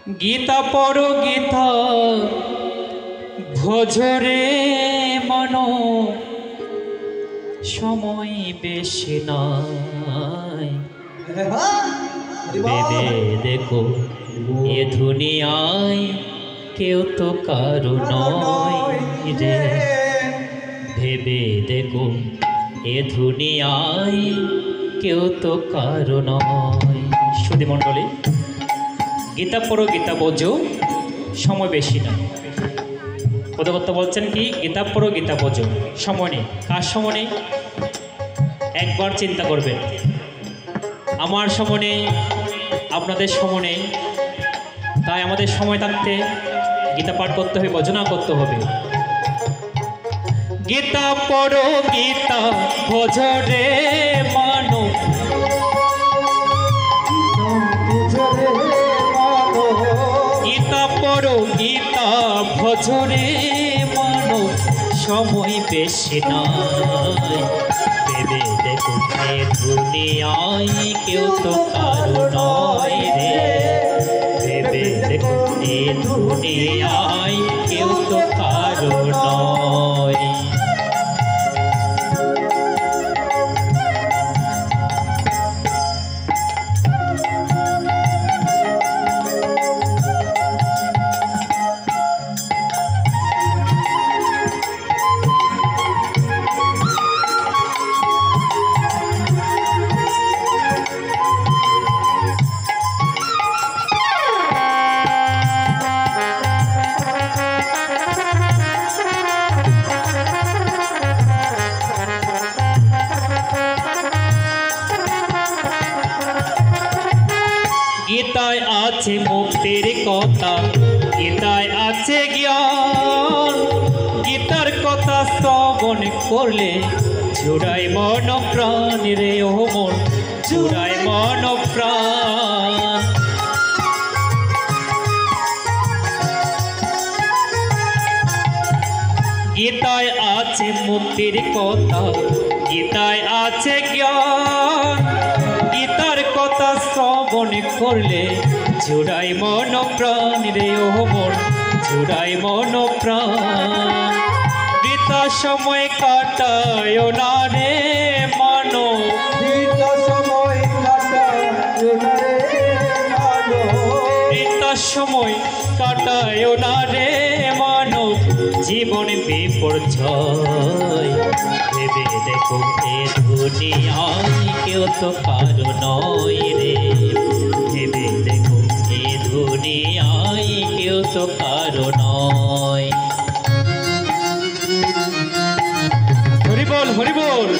গীতা পড়ো গীতা ভোজরে মন, সময় বেশি নাই। ভেবে দেখো এ দুনিয়ায় কেউ তো কারো নয় রে। ভেবে দেখো এ দুনিয়ায় কেউ তো কারো নয়। সুধী মণ্ডলী, গীতা পড়ো গীতা বোঝো, সময় বেশি না। পদকর্তা বলছেন কি, গীতা পড়ো গীতা বোঝো, সময় নেই। কার সময় নেই? একবার চিন্তা করবেন, আমার সময় নেই, আপনাদের সময় নেই। তাই আমাদের সময় থাকতে গীতা পাঠ করতে হবে, ভজনা করতে হবে। গীতা পড়ো গীতা বোঝো রে মানো, গীতা পড়ো গীতা বোঝো রে মানো, সময় বেশি নাই। ভেবে দেখো এ দুনিয়ায় কেউ তো কারো নয় রে। ভেবে দেখো এ দুনিয়ায় কেউ তো কারো নয়। গীতায় আছে মুক্তির কথা, গীতায় আছে জ্ঞান। গীতার কথা শ্রবণ করলে জুড়ায় মন প্রাণ রে ও মন, জুড়ায় মন প্রাণ। গীতায় আছে মুক্তির কথা, গীতায় আছে জ্ঞান। গীতার কথা শ্রবণ করলে জুড়াই মন প্রাণ রে ও মন, জুড়াই মন প্রাণ। বৃথা সময় কাটায় না রে মানো, বৃথা সময় কাটায় না রে মানো, বৃথা সময় কাটায় না রে মানো, জীবন বিপর্যয়। ভেবে দেখো এ দুনিয়ায় কেউ তো কারো নয় রে। ভেবে দেখো এ দুনিয়ায় কেউ তো কারো নয়। হরি বল হরি বল।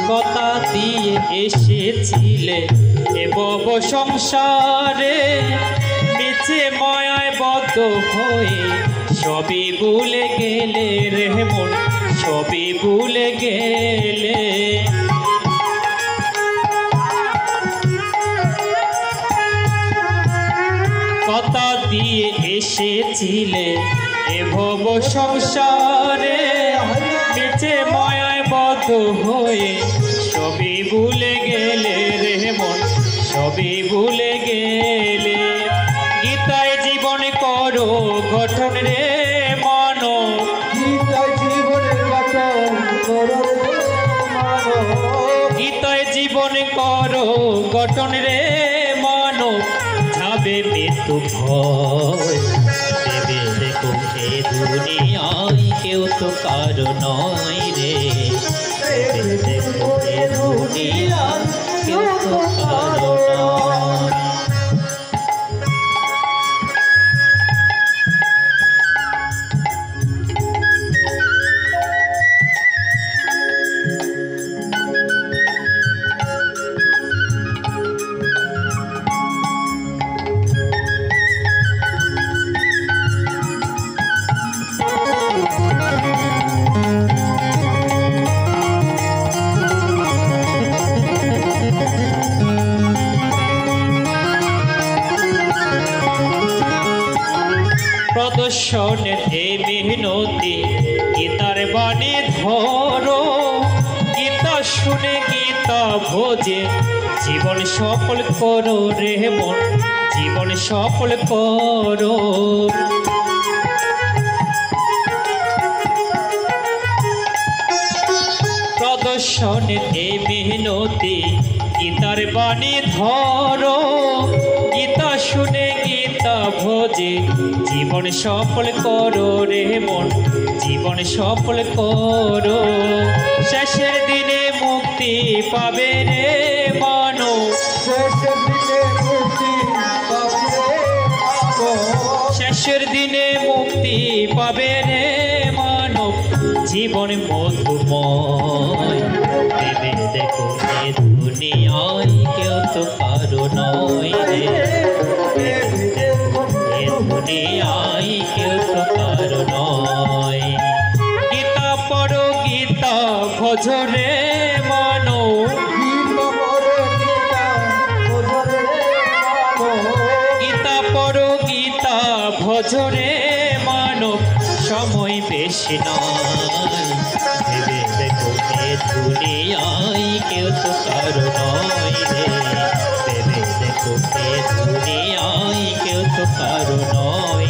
কথা দিয়ে এসেছিলে এ ভব সংসারে, মিছে মায়ায় বদ্ধ হয়ে সবই ভুলে গেলে রে মন, সবই ভুলে গেলে। কথা দিয়ে এসেছিলে এ ভব সংসারে, মিছে মায়ায় বদ্ধ হয়ে সবই ভুলে গেলে রে মন, সবই ভুলে গেলে। গীতায় জীবন করো গঠন রে মানো, গীতায় জীবনের গঠন করো রে মানো, গীতায় জীবন করো গঠন রে মানো, যাবে মৃত্যু ভয়। ভেবে দেখো এ দুনিয়ায় কেউ তো কারো নয় রে। ভেবে দেখো এ দুনিয়ায় কেউ তো কারো নয়। প্রদর্শনের এ মেহনতি গীতার বাণী ধরো, গীতা শুনে গীতা ভোজে জীবন সফল করো রে মন, জীবন সফল করো। প্রদর্শনের এ মেহনতি গীতার বাণী ধরো, গীতা শুনে গীতা ভোজে জীবন সফল করো রে মন, জীবন সফল করো। শেষের দিনে মুক্তি পাবে রে মানব, শেষের দিনে মুক্তি পাবে রে মানব। শেষের দিনে মুক্তি পাবে রে মানব, জীবন মধুময়। ভেবে দেখো এ দুনিয়ায় কেউ তো কারো নয় রে, এ দুনিয়ায় কেউ তো কারো নয়। গীতা পড়ো গীতা ভজ রে মানব, গীতা পড়ো গীতা বোঝো রে মানব। গীতা পড়ো গীতা ভজ রে মানব, সময় বেশি নয়। ভেবে দেখো এ দুনিয়ায় কেউ তো কারো নয় রে, ভেবে দেখো এ দুনিয়ায় কেউ তো কারো নয়।